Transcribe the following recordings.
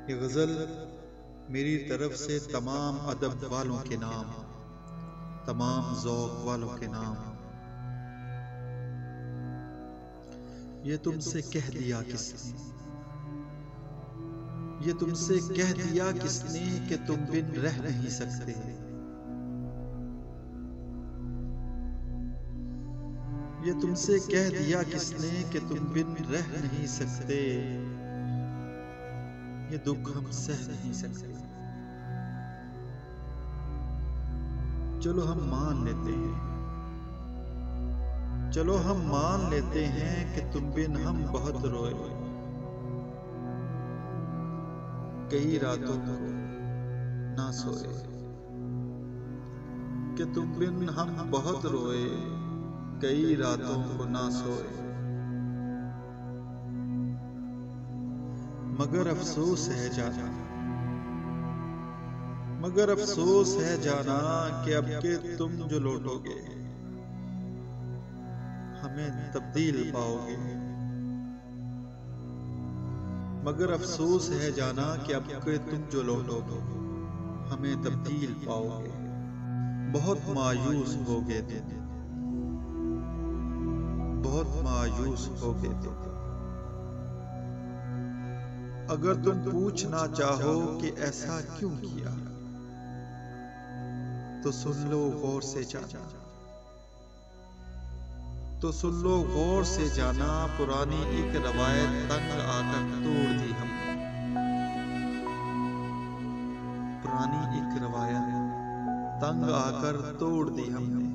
ये गज़ल मेरी तरफ से तमाम अदब वालों के नाम, तमाम ज़ौक़ वालों के नाम। ये तुमसे कह दिया किसने, ये तुमसे कह दिया किसने कि तुम बिन रह नहीं सकते। ये तुमसे कह दिया किसने कि तुम बिन रह नहीं सकते। ये दुख हम सह नहीं सकते। चलो हम मान लेते हैं, चलो हम मान लेते हैं कि तुम बिन हम बहुत रोए। कई रातों को ना सोए कि तुम बिन हम बहुत रोए। कई रातों को ना सोए। मगर अफसोस है जाना, मगर अफसोस है जाना कि अब के तुम जो लौटोगे हमें तब्दील पाओगे। मगर अफसोस है जाना कि अब के तुम जो लौटोगे हमें तब्दील पाओगे। बहुत मायूस होगे तुम, बहुत मायूस होगे तुम। अगर तुम पूछना चाहो कि ऐसा क्यों किया तो सुन लो गौर से जाना, तो सुन लो गौर से जाना। पुरानी एक रवायत तंग आकर तोड़ दी हमने, पुरानी एक रवायत तंग आकर तोड़ दी हमने।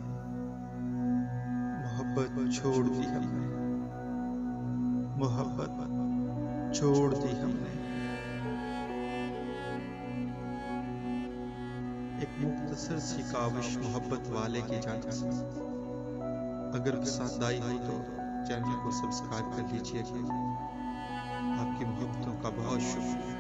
मोहब्बत छोड़ दी हमने, मोहब्बत छोड़ दी हमने। एक मुख्तसर सी काविश मोहब्बत वाले की जाने से। अगर पसंद आई हो तो चैनल को सब्सक्राइब कर लीजिएगा। आपकी मोहब्बतों का बहुत शुक्रिया।